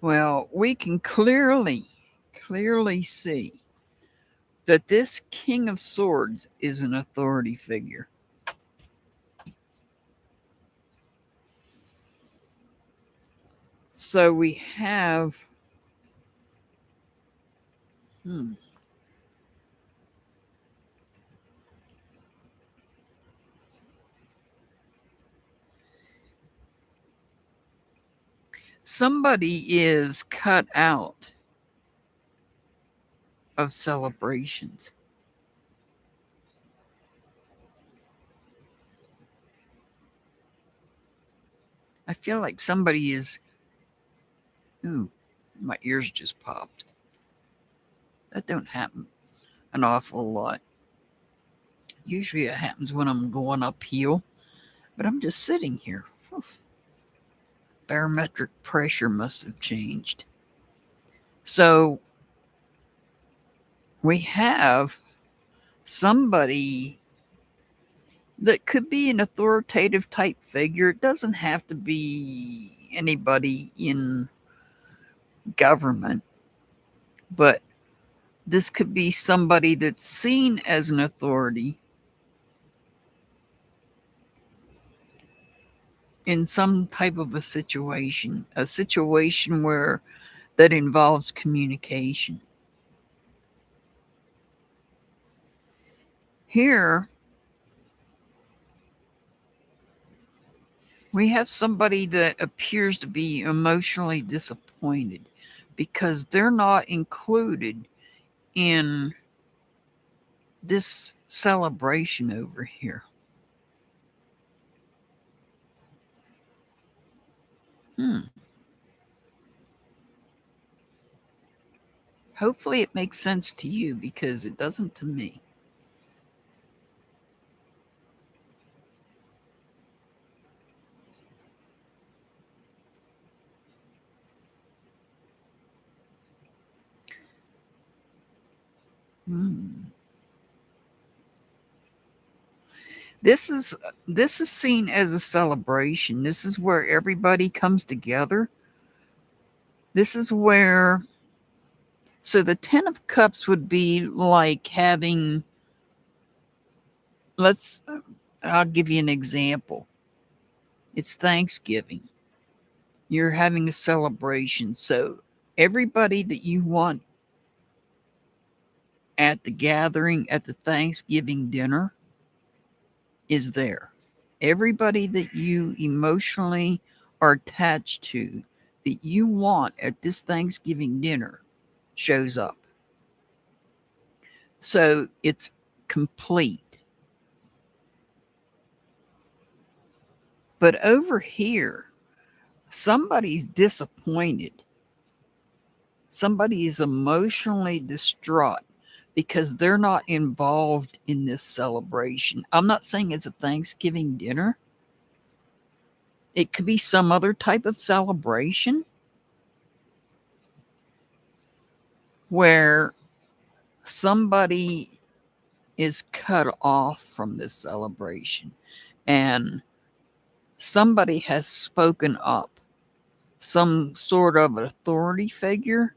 Speaker 1: Well, we can clearly see that this King of Swords is an authority figure. So we have somebody is cut out of celebrations. I feel like somebody is. Ooh, my ears just popped. That don't happen an awful lot. Usually it happens when I'm going uphill, but I'm just sitting here. Barometric pressure must have changed. So we have somebody that could be an authoritative type figure. It doesn't have to be anybody in government, but this could be somebody that's seen as an authority in some type of a situation where that involves communication. Here, we have somebody that appears to be emotionally disappointed because they're not included in this celebration over here. Hopefully, it makes sense to you because it doesn't to me. Hmm. This is seen as a celebration. This is where everybody comes together. This is where so the 10 of cups would be like having let's I'll give you an example. It's Thanksgiving. You're having a celebration. So everybody that you want at the gathering at the Thanksgiving dinner is there. Everybody that you emotionally are attached to, that you want at this Thanksgiving dinner, shows up. So it's complete. But over here, somebody's disappointed. Somebody is emotionally distraught because they're not involved in this celebration. I'm not saying it's a Thanksgiving dinner. It could be some other type of celebration where somebody is cut off from this celebration and somebody has spoken up, some sort of authority figure,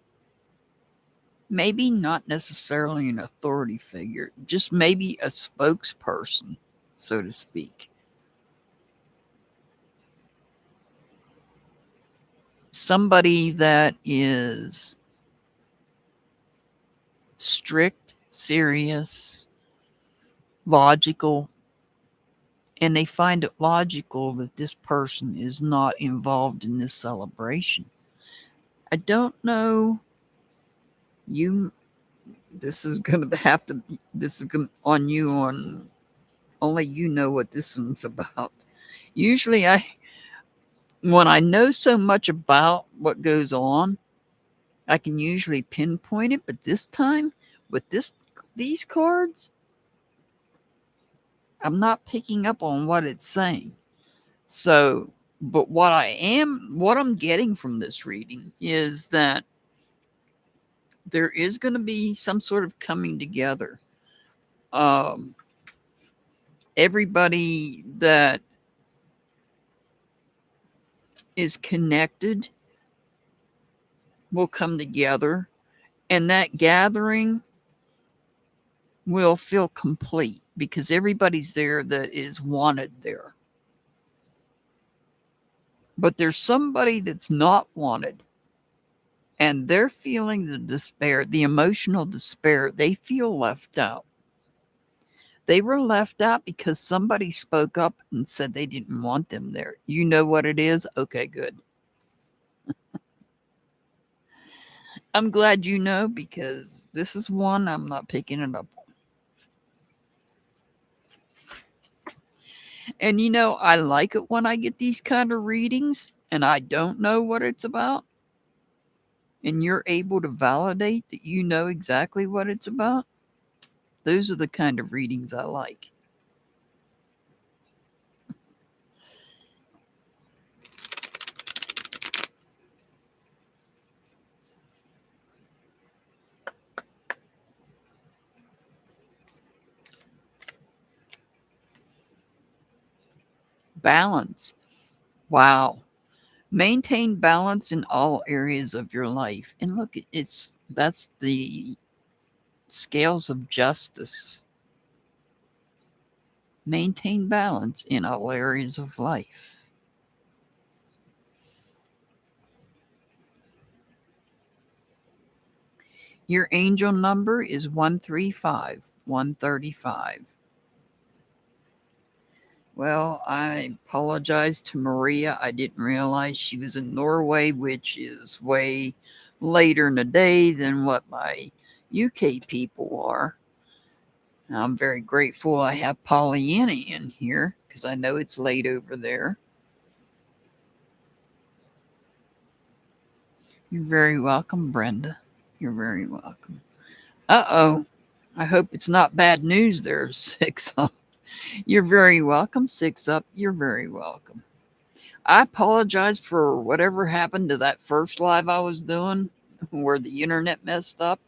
Speaker 1: maybe not necessarily an authority figure, just maybe a spokesperson, so to speak. Somebody that is strict, serious, logical, and they find it logical that this person is not involved in this celebration. I don't know. You, this is going to have to be, this is on you, on only you know what this one's about. Usually, when I know so much about what goes on, I can usually pinpoint it, but this time with these cards, I'm not picking up on what it's saying. So, but what I'm getting from this reading is that there is going to be some sort of coming together. Um, Everybody that is connected will come together, and that gathering will feel complete because everybody's there that is wanted there. But there's somebody that's not wanted, and they're feeling the despair, the emotional despair. They feel left out. They were left out because somebody spoke up and said they didn't want them there. You know what it is? Okay, good. I'm glad you know because this is one I'm not picking it up. And I like it when I get these kind of readings and I don't know what it's about, and you're able to validate that you know exactly what it's about. Those are the kind of readings I like. Balance. Wow. Maintain balance in all areas of your life. And look, that's the scales of justice. Maintain balance in all areas of life. Your angel number is 135, 135. Well, I apologize to Maria. I didn't realize she was in Norway, which is way later in the day than what my UK people are. I'm very grateful I have Pollyanna in here because I know it's late over there. You're very welcome, Brenda. You're very welcome. Uh-oh. I hope it's not bad news there, Six Up. You're very welcome, Six Up. You're very welcome. I apologize for whatever happened to that first live I was doing where the internet messed up.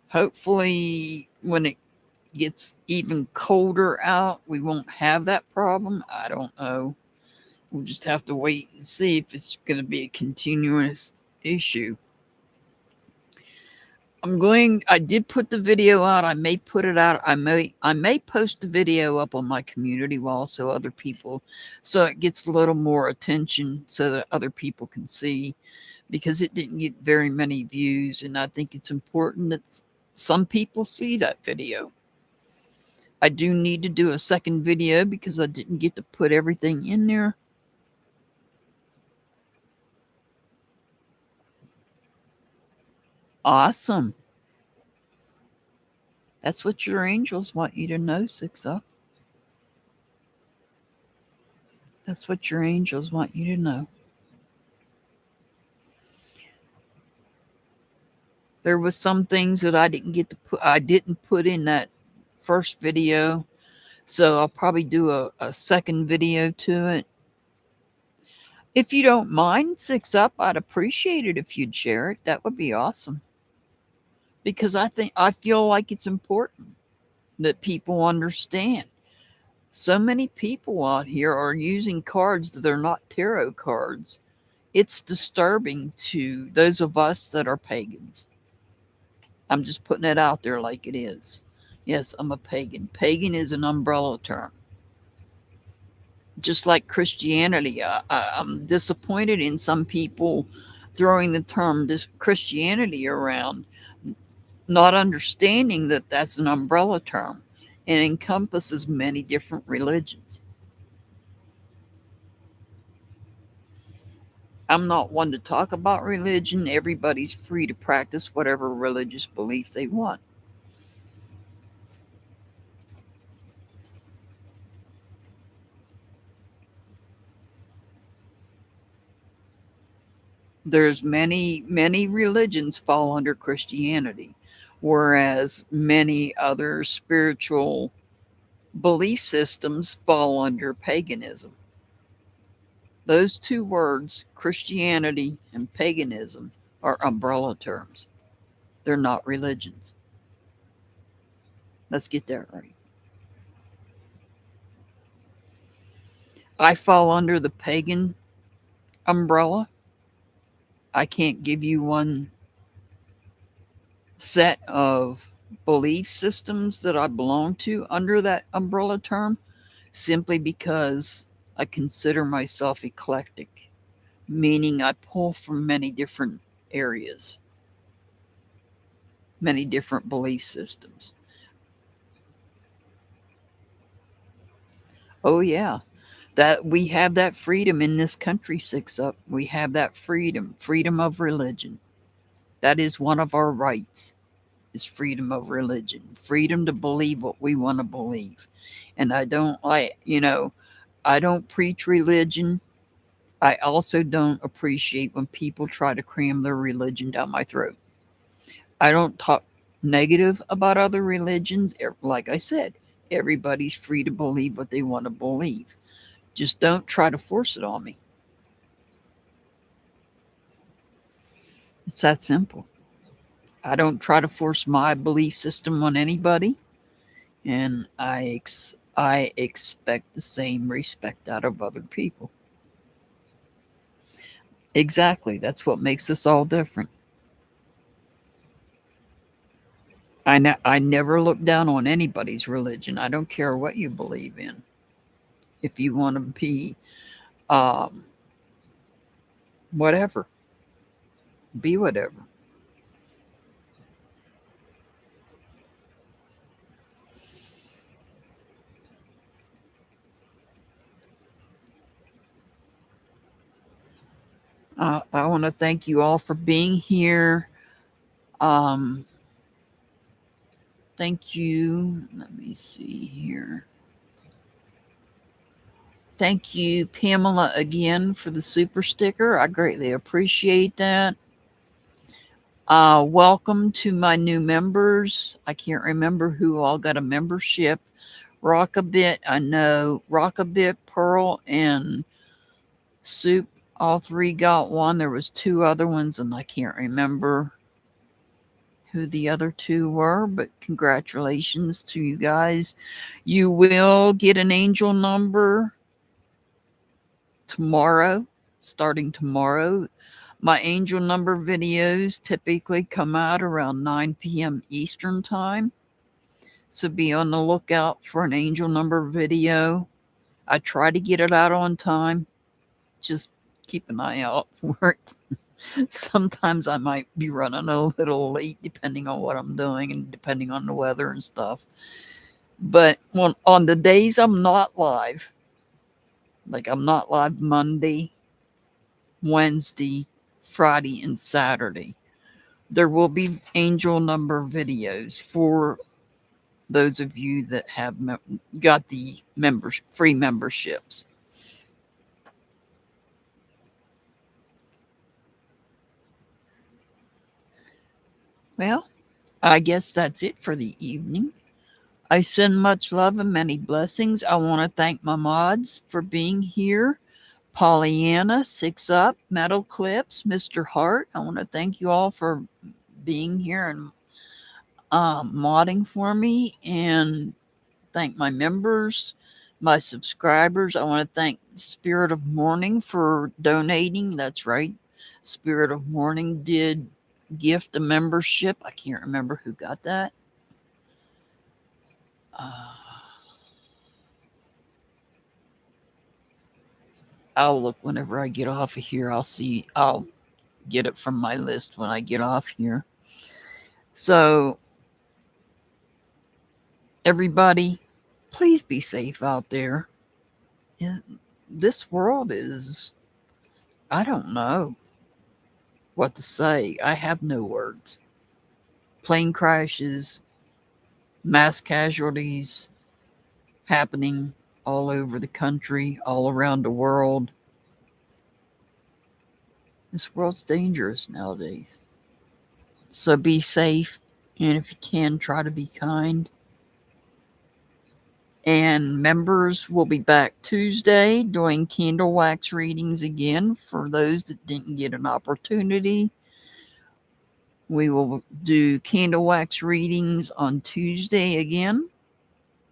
Speaker 1: Hopefully, when it gets even colder out, we won't have that problem. I don't know. We'll just have to wait and see if it's going to be a continuous issue. I did put the video out. I may put it out. I may post the video up on my community wall so it gets a little more attention so that other people can see, because it didn't get very many views, and I think it's important that some people see that video. I do need to do a second video because I didn't get to put everything in there. Awesome. That's what your angels want you to know, Six Up. That's what your angels want you to know. There was some things that I didn't put in that first video, so I'll probably do a second video to it. If you don't mind, Six Up, I'd appreciate it if you'd share it. That would be awesome. Because I feel like it's important that people understand. So many people out here are using cards that are not tarot cards. It's disturbing to those of us that are pagans. I'm just putting it out there like it is. Yes, I'm a pagan. Pagan is an umbrella term. Just like Christianity, I'm disappointed in some people throwing the term Christianity around, not understanding that that's an umbrella term and encompasses many different religions. I'm not one to talk about religion. Everybody's free to practice whatever religious belief they want. There's many religions fall under Christianity, whereas many other spiritual belief systems fall under paganism. Those two words, Christianity and paganism, are umbrella terms. They're not religions. Let's get that right. I fall under the pagan umbrella. I can't give you one set of belief systems that I belong to under that umbrella term, simply because I consider myself eclectic, meaning I pull from many different areas, many different belief systems. Oh, yeah. That we have that freedom in this country, Six Up. We have that freedom of religion. That is one of our rights. Is freedom of religion, freedom to believe what we want to believe. And I don't preach religion. I also don't appreciate when people try to cram their religion down my throat. I don't talk negative about other religions. Like I said, everybody's free to believe what they want to believe. Just don't try to force it on me. It's that simple. I don't try to force my belief system on anybody, and I expect the same respect out of other people. Exactly. That's what makes us all different. I never look down on anybody's religion. I don't care what you believe in. If you want to be um, whatever, be whatever. I want to thank you all for being here. Um, Thank you. Let me see here. Thank you, Pamela, again for the super sticker. I greatly appreciate that. Welcome to my new members. I can't remember who all got a membership. Rockabit, I know. Rockabit, Pearl, and Soup, all three got one. There was two other ones, and I can't remember who the other two were, but congratulations to you guys. You will get an angel number tomorrow, starting tomorrow. My angel number videos typically come out around 9 p.m. Eastern Time. So be on the lookout for an angel number video. I try to get it out on time. Just keep an eye out for it. Sometimes I might be running a little late depending on what I'm doing and depending on the weather and stuff. But on the days I'm not live, like I'm not live Monday, Wednesday, Friday, and Saturday, there will be angel number videos for those of you that have got the free memberships. Well, I guess that's it for the evening. I send much love and many blessings. I want to thank my mods for being here. Pollyanna, Six Up, Metal Clips, Mr. Hart. I want to thank you all for being here and modding for me, and thank my members, my subscribers. I want to thank Spirit of Morning for donating. That's right. Spirit of Morning did gift a membership. I can't remember who got that. I'll look whenever I get off of here. I'll get it from my list when I get off here. So, everybody, please be safe out there. This world is, I don't know what to say. I have no words. Plane crashes, mass casualties happening all over the country, all around the world. This world's dangerous nowadays. So be safe, and if you can, try to be kind. And members will be back Tuesday doing candle wax readings again for those that didn't get an opportunity. We will do candle wax readings on Tuesday again.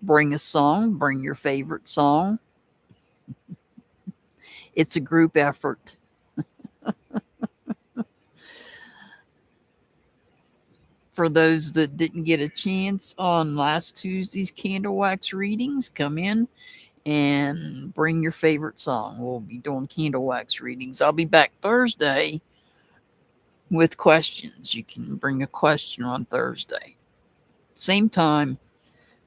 Speaker 1: Bring a song, bring your favorite song. It's a group effort. For those that didn't get a chance on last Tuesday's candle wax readings, come in and bring your favorite song. We'll be doing candle wax readings. I'll be back Thursday with questions. You can bring a question on Thursday. Same time,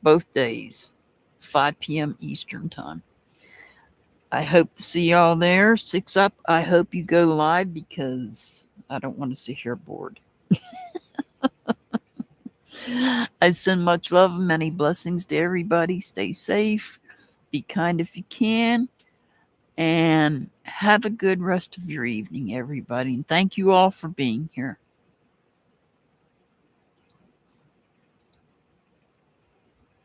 Speaker 1: both days, 5 p.m. Eastern Time. I hope to see y'all there. 6 up. I hope you go live because I don't want to sit here bored. I send much love and many blessings to everybody. Stay safe. Be kind if you can. And have a good rest of your evening, everybody. And thank you all for being here.